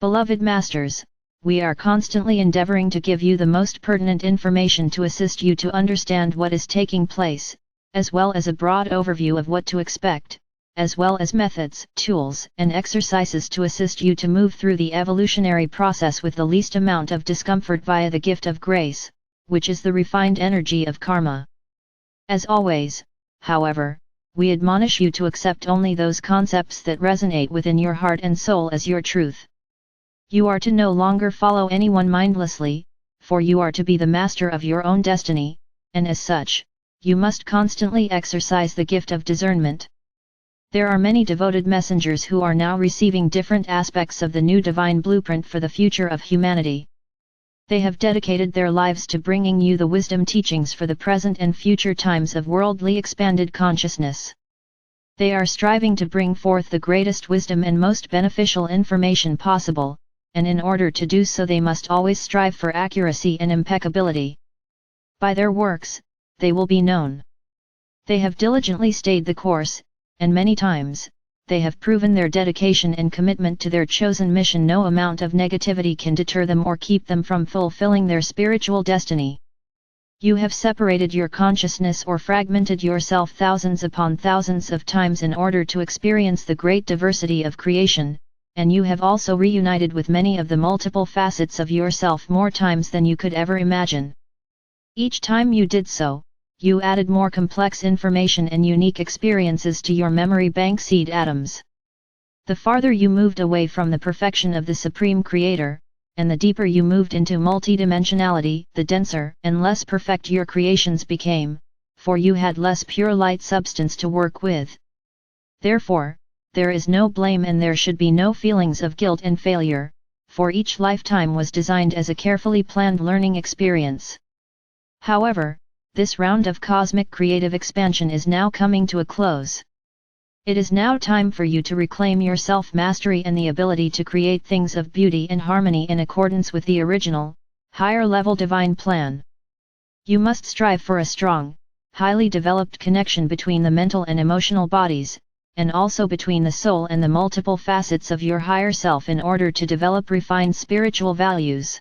Beloved Masters, we are constantly endeavoring to give you the most pertinent information to assist you to understand what is taking place, as well as a broad overview of what to expect, as well as methods, tools, and exercises to assist you to move through the evolutionary process with the least amount of discomfort via the gift of grace, which is the refined energy of karma. As always, however, we admonish you to accept only those concepts that resonate within your heart and soul as your truth. You are to no longer follow anyone mindlessly, for you are to be the master of your own destiny, and as such, you must constantly exercise the gift of discernment. There are many devoted messengers who are now receiving different aspects of the new divine blueprint for the future of humanity. They have dedicated their lives to bringing you the wisdom teachings for the present and future times of worldly expanded consciousness. They are striving to bring forth the greatest wisdom and most beneficial information possible, and in order to do so they must always strive for accuracy and impeccability. By their works, they will be known. They have diligently stayed the course, and many times, they have proven their dedication and commitment to their chosen mission. No amount of negativity can deter them or keep them from fulfilling their spiritual destiny. You have separated your consciousness or fragmented yourself thousands upon thousands of times in order to experience the great diversity of creation, and you have also reunited with many of the multiple facets of yourself more times than you could ever imagine. Each time you did so, you added more complex information and unique experiences to your memory bank seed atoms. The farther you moved away from the perfection of the Supreme Creator, and the deeper you moved into multidimensionality, the denser and less perfect your creations became, for you had less pure light substance to work with. Therefore, there is no blame and there should be no feelings of guilt and failure, for each lifetime was designed as a carefully planned learning experience. However, this round of cosmic creative expansion is now coming to a close. It is now time for you to reclaim your self-mastery and the ability to create things of beauty and harmony in accordance with the original, higher-level divine plan. You must strive for a strong, highly developed connection between the mental and emotional bodies, and also between the soul and the multiple facets of your higher self in order to develop refined spiritual values.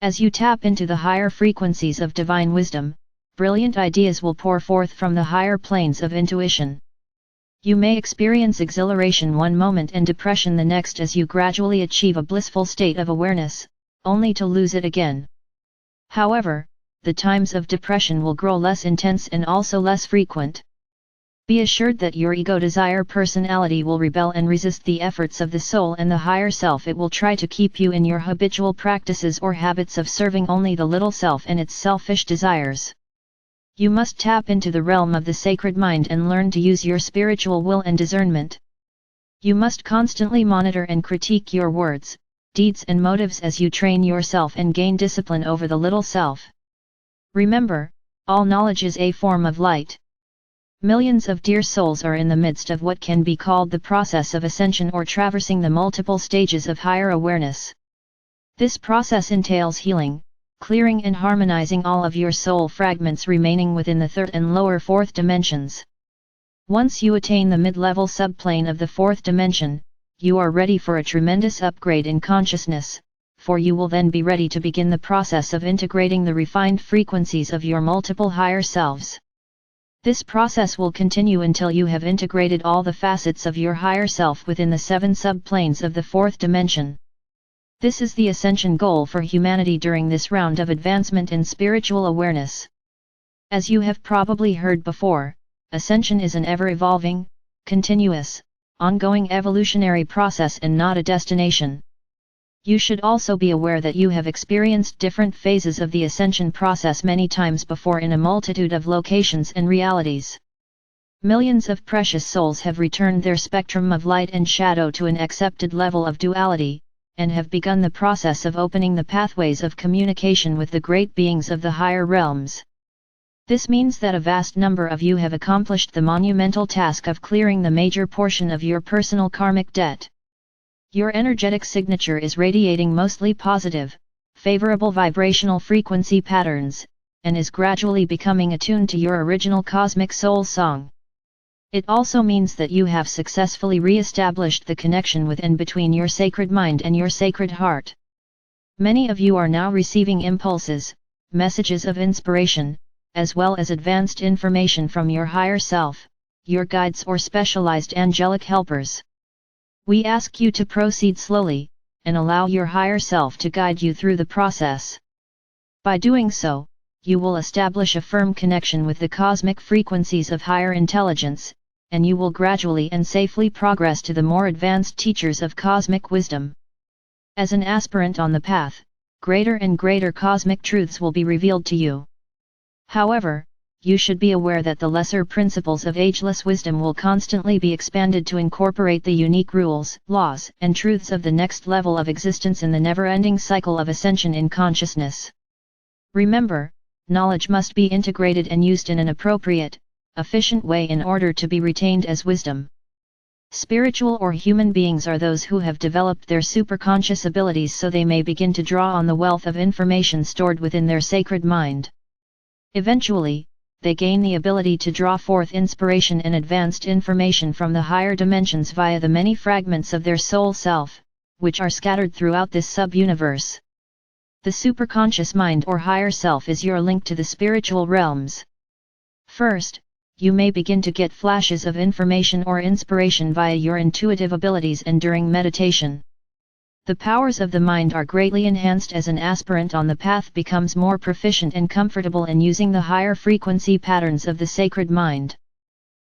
As you tap into the higher frequencies of divine wisdom, brilliant ideas will pour forth from the higher planes of intuition. You may experience exhilaration one moment and depression the next as you gradually achieve a blissful state of awareness, only to lose it again. However, the times of depression will grow less intense and also less frequent. Be assured that your ego-desire personality will rebel and resist the efforts of the soul and the higher self. It will try to keep you in your habitual practices or habits of serving only the little self and its selfish desires. You must tap into the realm of the sacred mind and learn to use your spiritual will and discernment. You must constantly monitor and critique your words, deeds and motives as you train yourself and gain discipline over the little self. Remember, all knowledge is a form of light. Millions of dear souls are in the midst of what can be called the process of ascension or traversing the multiple stages of higher awareness. This process entails healing, clearing and harmonizing all of your soul fragments remaining within the third and lower fourth dimensions. Once you attain the mid-level subplane of the fourth dimension, you are ready for a tremendous upgrade in consciousness, for you will then be ready to begin the process of integrating the refined frequencies of your multiple higher selves. This process will continue until you have integrated all the facets of your higher self within the 7 subplanes of the fourth dimension. This is the ascension goal for humanity during this round of advancement in spiritual awareness. As you have probably heard before, ascension is an ever-evolving, continuous, ongoing evolutionary process and not a destination. You should also be aware that you have experienced different phases of the ascension process many times before in a multitude of locations and realities. Millions of precious souls have returned their spectrum of light and shadow to an accepted level of duality, and have begun the process of opening the pathways of communication with the great beings of the higher realms. This means that a vast number of you have accomplished the monumental task of clearing the major portion of your personal karmic debt. Your energetic signature is radiating mostly positive, favorable vibrational frequency patterns, and is gradually becoming attuned to your original cosmic soul song. It also means that you have successfully re-established the connection within between your sacred mind and your sacred heart. Many of you are now receiving impulses, messages of inspiration, as well as advanced information from your higher self, your guides or specialized angelic helpers. We ask you to proceed slowly, and allow your higher self to guide you through the process. By doing so, you will establish a firm connection with the cosmic frequencies of higher intelligence, and you will gradually and safely progress to the more advanced teachers of cosmic wisdom. As an aspirant on the path, greater and greater cosmic truths will be revealed to you. However, you should be aware that the lesser principles of ageless wisdom will constantly be expanded to incorporate the unique rules, laws, and truths of the next level of existence in the never-ending cycle of ascension in consciousness. Remember, knowledge must be integrated and used in an appropriate, efficient way in order to be retained as wisdom. Spiritual or human beings are those who have developed their superconscious abilities so they may begin to draw on the wealth of information stored within their sacred mind. Eventually, they gain the ability to draw forth inspiration and advanced information from the higher dimensions via the many fragments of their soul self, which are scattered throughout this sub-universe. The superconscious mind or higher self is your link to the spiritual realms. First, you may begin to get flashes of information or inspiration via your intuitive abilities and during meditation. The powers of the mind are greatly enhanced as an aspirant on the path becomes more proficient and comfortable in using the higher frequency patterns of the sacred mind.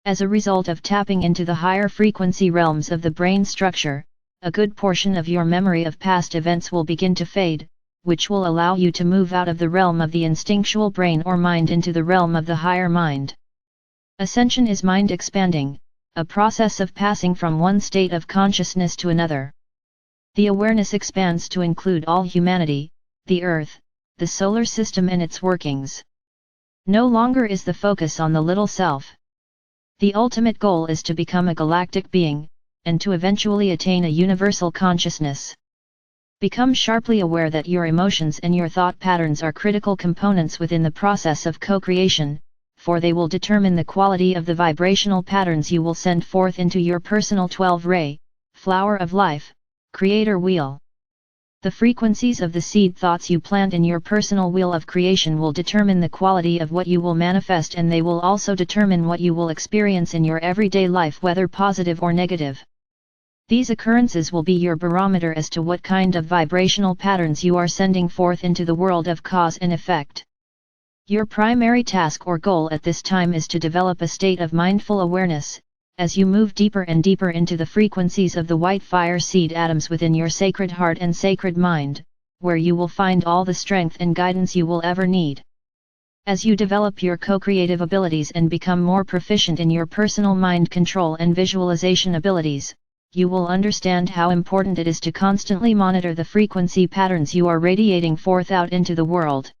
As a result of tapping into the higher frequency realms of the brain structure, a good portion of your memory of past events will begin to fade, which will allow you to move out of the realm of the instinctual brain or mind into the realm of the higher mind. Ascension is mind expanding, a process of passing from one state of consciousness to another. The awareness expands to include all humanity, the Earth, the solar system and its workings. No longer is the focus on the little self. The ultimate goal is to become a galactic being, and to eventually attain a universal consciousness. Become sharply aware that your emotions and your thought patterns are critical components within the process of co-creation, for they will determine the quality of the vibrational patterns you will send forth into your personal 12-ray, flower of life, creator wheel. The frequencies of the seed thoughts you plant in your personal wheel of creation will determine the quality of what you will manifest, and they will also determine what you will experience in your everyday life, whether positive or negative. These occurrences will be your barometer as to what kind of vibrational patterns you are sending forth into the world of cause and effect. Your primary task or goal at this time is to develop a state of mindful awareness, as you move deeper and deeper into the frequencies of the white fire seed atoms within your sacred heart and sacred mind, where you will find all the strength and guidance you will ever need. As you develop your co-creative abilities and become more proficient in your personal mind control and visualization abilities, you will understand how important it is to constantly monitor the frequency patterns you are radiating forth out into the world.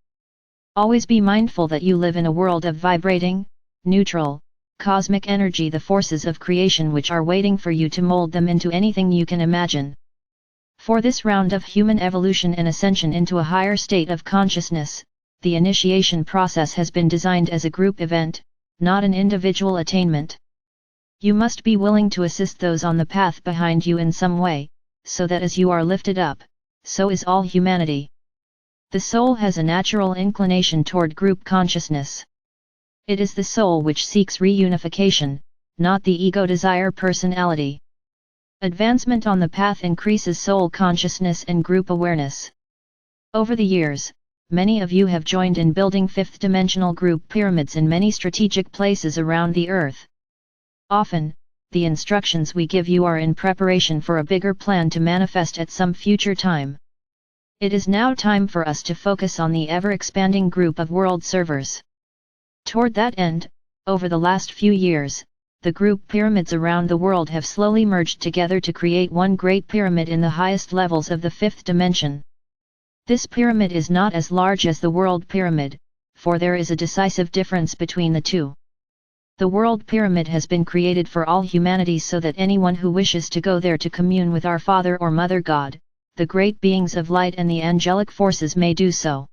Always be mindful that you live in a world of vibrating, neutral, cosmic energy, the forces of creation which are waiting for you to mold them into anything you can imagine. For this round of human evolution and ascension into a higher state of consciousness, the initiation process has been designed as a group event, not an individual attainment. You must be willing to assist those on the path behind you in some way, so that as you are lifted up, so is all humanity. The soul has a natural inclination toward group consciousness. It is the soul which seeks reunification, not the ego desire personality. Advancement on the path increases soul consciousness and group awareness. Over the years, many of you have joined in building fifth-dimensional group pyramids in many strategic places around the earth. Often, the instructions we give you are in preparation for a bigger plan to manifest at some future time. It is now time for us to focus on the ever-expanding group of world servers. Toward that end, over the last few years, the group pyramids around the world have slowly merged together to create one great pyramid in the highest levels of the fifth dimension. This pyramid is not as large as the world pyramid, for there is a decisive difference between the two. The world pyramid has been created for all humanity so that anyone who wishes to go there to commune with our Father or Mother God, the great beings of light and the angelic forces may do so.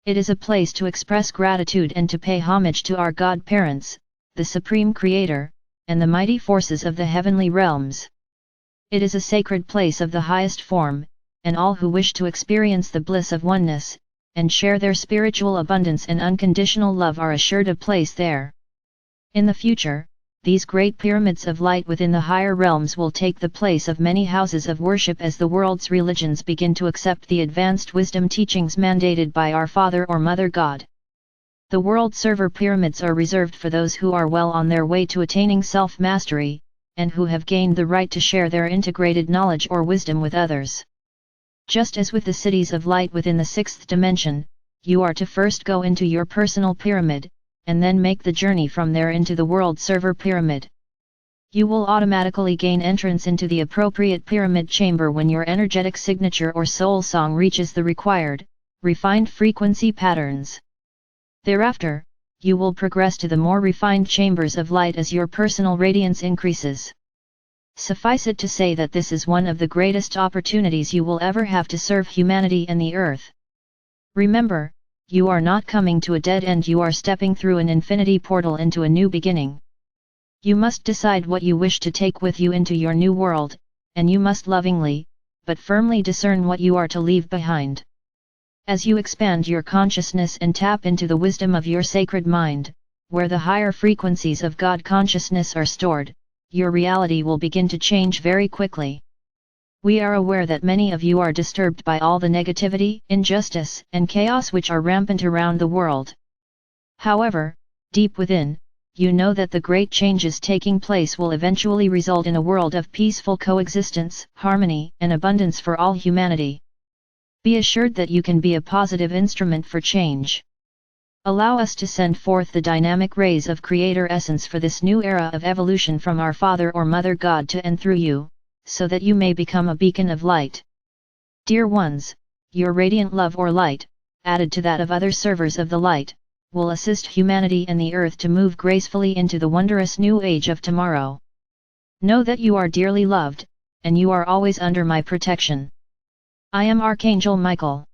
It is a place to express gratitude and to pay homage to our God Parents, the Supreme Creator, and the mighty forces of the heavenly realms. It is a sacred place of the highest form, and all who wish to experience the bliss of oneness, and share their spiritual abundance and unconditional love are assured a place there. In the future, these great pyramids of light within the higher realms will take the place of many houses of worship as the world's religions begin to accept the advanced wisdom teachings mandated by our Father or Mother God. The world server pyramids are reserved for those who are well on their way to attaining self-mastery, and who have gained the right to share their integrated knowledge or wisdom with others. Just as with the cities of light within the sixth dimension, you are to first go into your personal pyramid, and then make the journey from there into the world server pyramid. You will automatically gain entrance into the appropriate pyramid chamber when your energetic signature or soul song reaches the required, refined frequency patterns. Thereafter, you will progress to the more refined chambers of light as your personal radiance increases. Suffice it to say that this is one of the greatest opportunities you will ever have to serve humanity and the earth. Remember, you are not coming to a dead end, you are stepping through an infinity portal into a new beginning. You must decide what you wish to take with you into your new world, and you must lovingly, but firmly discern what you are to leave behind. As you expand your consciousness and tap into the wisdom of your sacred mind, where the higher frequencies of God consciousness are stored, your reality will begin to change very quickly. We are aware that many of you are disturbed by all the negativity, injustice, and chaos which are rampant around the world. However, deep within, you know that the great changes taking place will eventually result in a world of peaceful coexistence, harmony, and abundance for all humanity. Be assured that you can be a positive instrument for change. Allow us to send forth the dynamic rays of Creator Essence for this new era of evolution from our Father or Mother God to and through you, so that you may become a beacon of light. Dear ones, your radiant love or light, added to that of other servers of the light, will assist humanity and the earth to move gracefully into the wondrous new age of tomorrow. Know that you are dearly loved, and you are always under my protection. I am Archangel Michael.